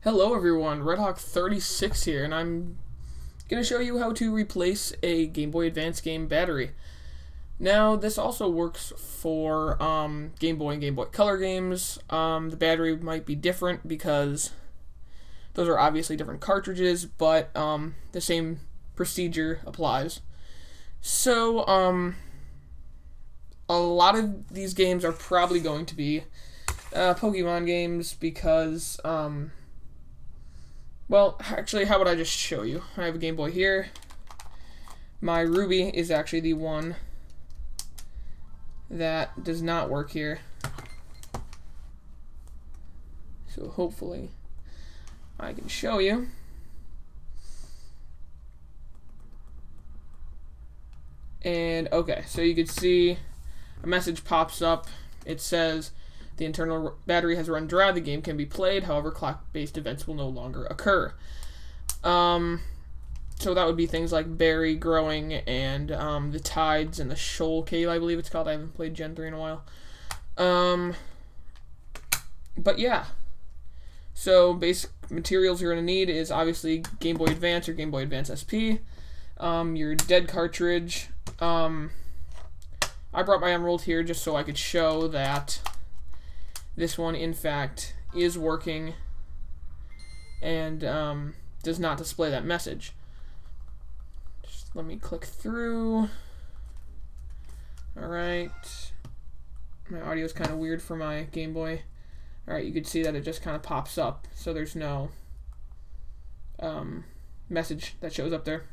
Hello everyone, RedHawk36 here, and I'm going to show you how to replace a Game Boy Advance game battery. Now, this also works for Game Boy and Game Boy Color games. The battery might be different because those are obviously different cartridges, but the same procedure applies. So, a lot of these games are probably going to be Pokemon games because, well, actually, how would I just show you? I have a Game Boy here. My Ruby is actually the one that does not work here. So hopefully I can show you. And okay, so you can see a message pops up. It says the internal battery has run dry. The game can be played. However, clock-based events will no longer occur. So that would be things like berry growing and the tides and the shoal cave, I believe it's called. I haven't played Gen 3 in a while. But yeah. So basic materials you're going to need is obviously Game Boy Advance or Game Boy Advance SP. Your dead cartridge. I brought my Emerald here just so I could show that this one, in fact, is working and does not display that message. Just let me click through. Alright. My audio is kind of weird for my Game Boy. Alright, you can see that it just kind of pops up, so there's no message that shows up there.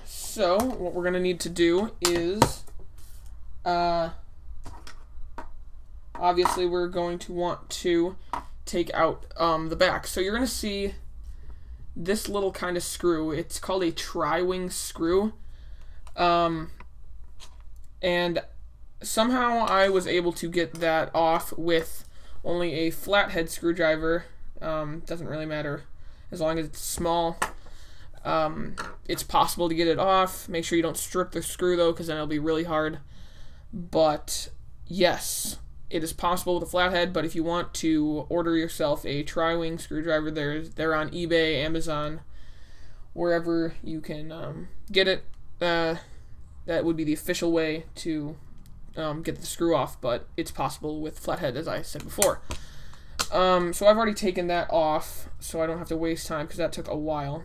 So what we're going to need to do is obviously we're going to want to take out the back. So you're going to see this little kind of screw. It's called a tri-wing screw. And somehow I was able to get that off with only a flathead screwdriver. Doesn't really matter as long as it's small. It's possible to get it off. Make sure you don't strip the screw though, because then it'll be really hard. But yes, it is possible with a flathead, but if you want to order yourself a tri-wing screwdriver, they're on eBay, Amazon, wherever you can get it. That would be the official way to get the screw off, but it's possible with flathead, as I said before. So I've already taken that off, so I don't have to waste time, because that took a while.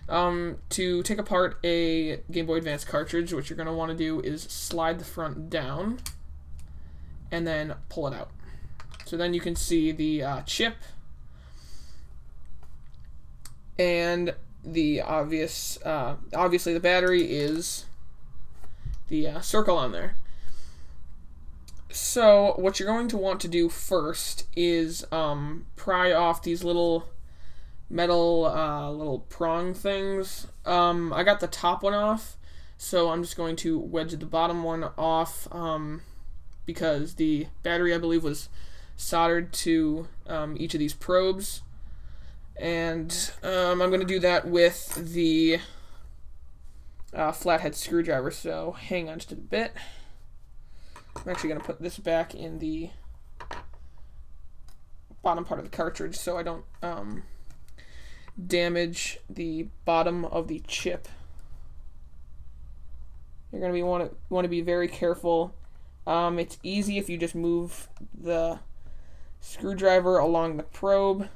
To take apart a Game Boy Advance cartridge, what you're going to want to do is slide the front down and then pull it out. So then you can see the chip and the obviously the battery is the circle on there. So what you're going to want to do first is pry off these little metal little prong things. I got the top one off, so I'm just going to wedge the bottom one off because the battery, I believe, was soldered to each of these probes. And I'm going to do that with the flathead screwdriver, so hang on just a bit. I'm actually going to put this back in the bottom part of the cartridge so I don't damage the bottom of the chip. You're going to want to be very careful. It's easy if you just move the screwdriver along the probe.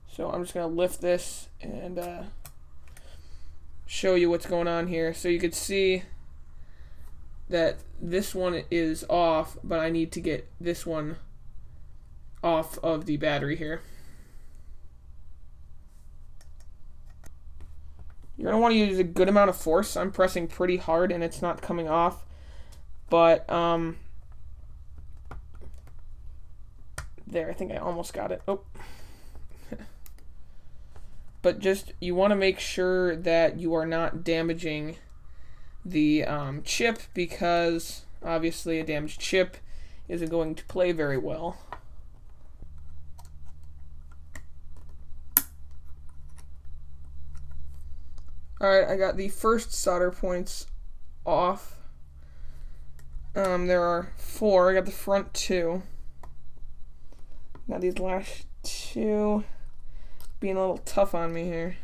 So I'm just going to lift this and show you what's going on here. So you can see that this one is off, but I need to get this one off of the battery here. You're going to want to use a good amount of force. I'm pressing pretty hard and it's not coming off, but there, I think I almost got it. Oh. But just, you want to make sure that you are not damaging the chip, because obviously a damaged chip isn't going to play very well. Alright, I got the first solder points off. There are 4. I got the front 2. Now these last 2 being a little tough on me here.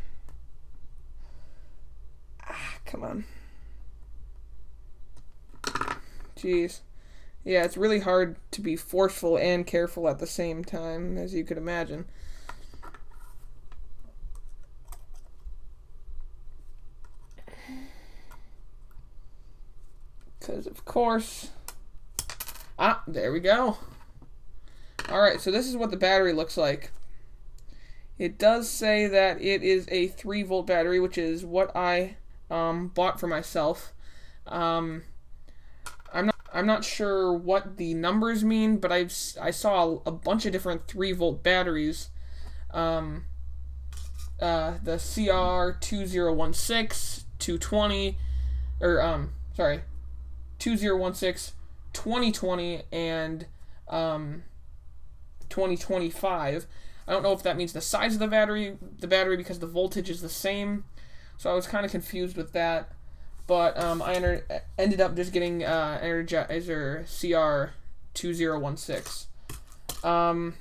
Come on. Jeez. Yeah, it's really hard to be forceful and careful at the same time, as you could imagine. Because, of course... Ah, there we go. Alright, so this is what the battery looks like. It does say that it is a 3-volt battery, which is what I bought for myself. I'm not sure what the numbers mean, but I saw a bunch of different 3-volt batteries. The CR2016, 220, or sorry, 2016, 2020, and 2025. I don't know if that means the size of the battery because the voltage is the same. So I was kind of confused with that. But I ended up just getting Energizer CR2016.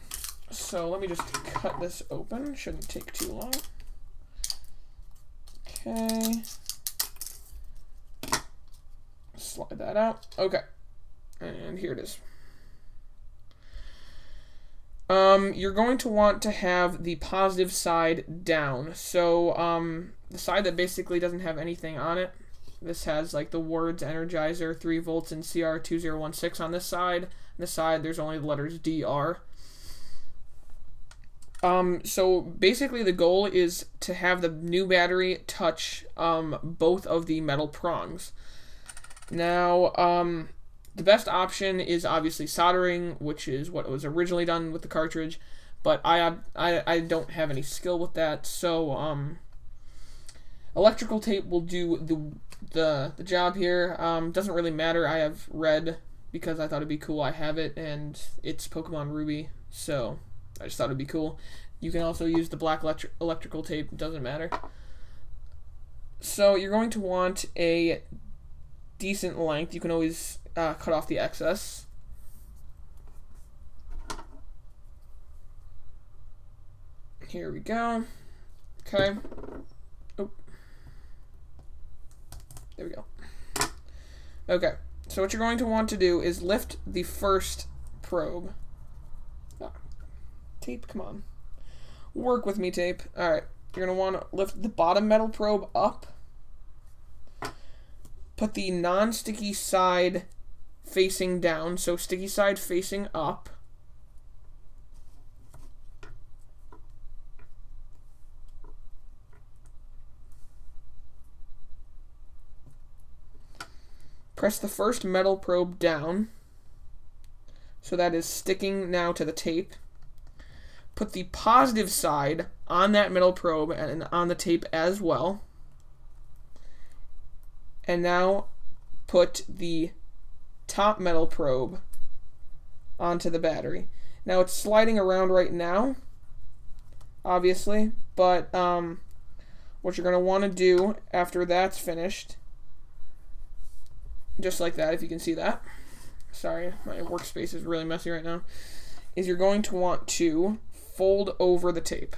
So let me just cut this open. Shouldn't take too long. Okay. Slide that out. Okay. And here it is. You're going to want to have the positive side down. So the side that basically doesn't have anything on it. This has like the words Energizer, 3 volts, and CR2016 on this side. On this side, there's only the letters DR. So basically the goal is to have the new battery touch both of the metal prongs. Now, the best option is obviously soldering, which is what was originally done with the cartridge, but I don't have any skill with that, so electrical tape will do the job here. Doesn't really matter. I have red because I thought it'd be cool. I have it, and it's Pokemon Ruby, so I just thought it'd be cool. You can also use the black electrical tape. It doesn't matter. So you're going to want a decent length. You can always cut off the excess. Here we go. Okay. Oh. There we go. Okay. So what you're going to want to do is lift the first probe. Ah. Tape, come on. Work with me, tape. Alright. You're going to want to lift the bottom metal probe up. Put the non-sticky side facing down, so sticky side facing up. Press the first metal probe down, so that is sticking now to the tape. Put the positive side on that metal probe and on the tape as well. And now put the top metal probe onto the battery. Now it's sliding around right now, obviously, but what you're going to want to do after that's finished, just like that, if you can see that. Sorry, my workspace is really messy right now. Is you're going to want to fold over the tape.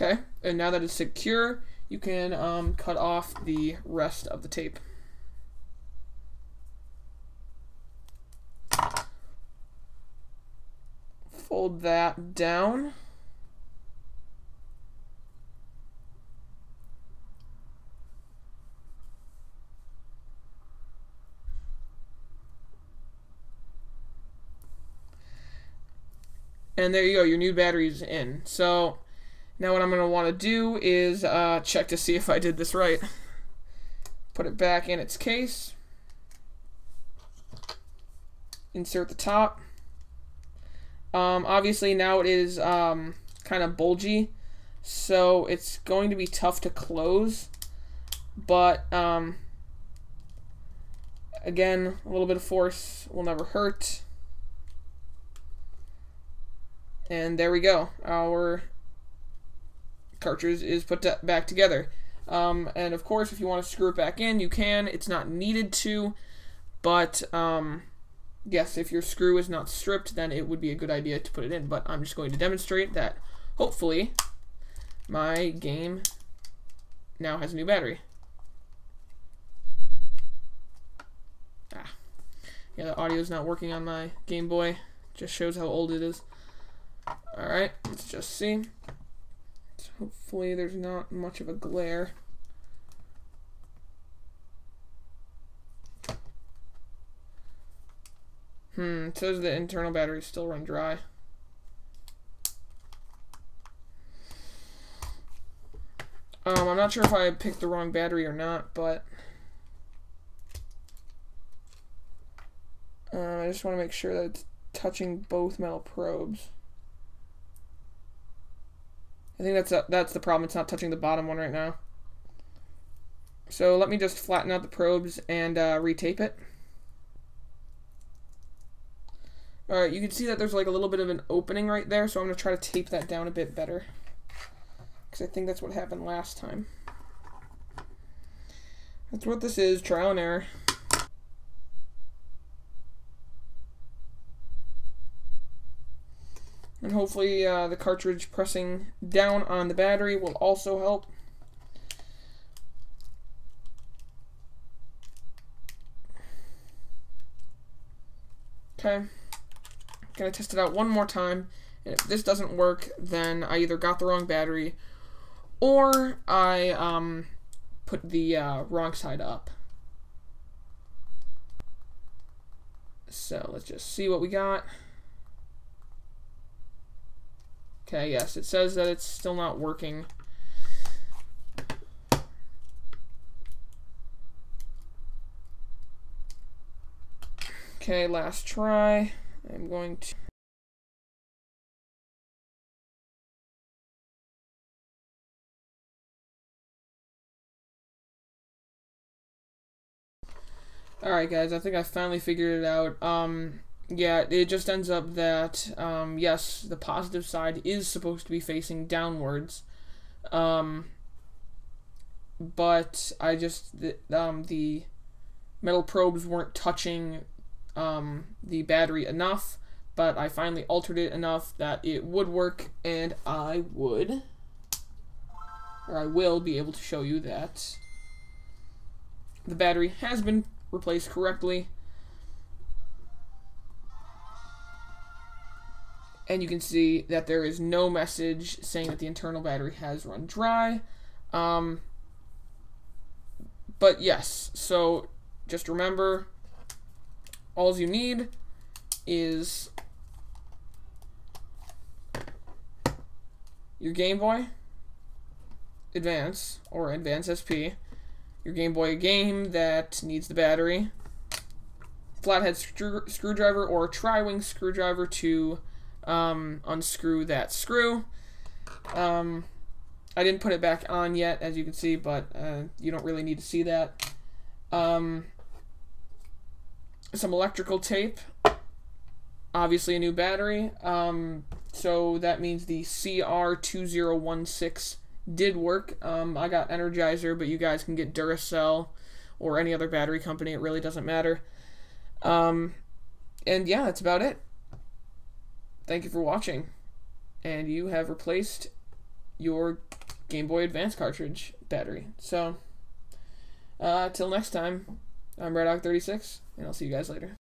Okay, and now that it's secure, you can cut off the rest of the tape. Fold that down. And there you go, your new battery's in. So now what I'm going to want to do is check to see if I did this right. Put it back in its case. Insert the top. Obviously now it is kind of bulgy, so it's going to be tough to close, but Again, a little bit of force will never hurt. And there we go. Our cartridge is put back together. And of course, if you want to screw it back in, you can. It's not needed to, but yes, if your screw is not stripped, then it would be a good idea to put it in. But I'm just going to demonstrate that hopefully my game now has a new battery. Yeah, the audio is not working on my Game Boy. Just shows how old it is. Alright, let's just see. So hopefully there's not much of a glare. It says the internal batteries still run dry. I'm not sure if I picked the wrong battery or not, but I just want to make sure that it's touching both metal probes. I think that's the problem. It's not touching the bottom one right now. So let me just flatten out the probes and retape it. Alright, you can see that there's like a little bit of an opening right there, so I'm going to try to tape that down a bit better. Because I think that's what happened last time. That's what this is, trial and error. And hopefully the cartridge pressing down on the battery will also help. Okay. Gonna test it out one more time, and if this doesn't work, then I either got the wrong battery or I put the wrong side up. So let's just see what we got. Okay, yes, it says that it's still not working. Okay, last try. I'm going to... Alright guys, I think I finally figured it out. Yeah, it just ends up that, yes, the positive side is supposed to be facing downwards. But I just, the metal probes weren't touching the battery enough, but I finally altered it enough that it would work, and I will be able to show you that the battery has been replaced correctly. And you can see that there is no message saying that the internal battery has run dry. But yes, so just remember, all you need is your Game Boy Advance or Advance SP, your Game Boy game that needs the battery, flathead screwdriver or tri-wing screwdriver to unscrew that screw. I didn't put it back on yet, as you can see, but you don't really need to see that. Some electrical tape, obviously a new battery, so that means the CR2016 did work. I got Energizer, but you guys can get Duracell or any other battery company, it really doesn't matter. And yeah, that's about it. Thank you for watching, and you have replaced your Game Boy Advance cartridge battery. So, till next time, I'm RedHawk36, and I'll see you guys later.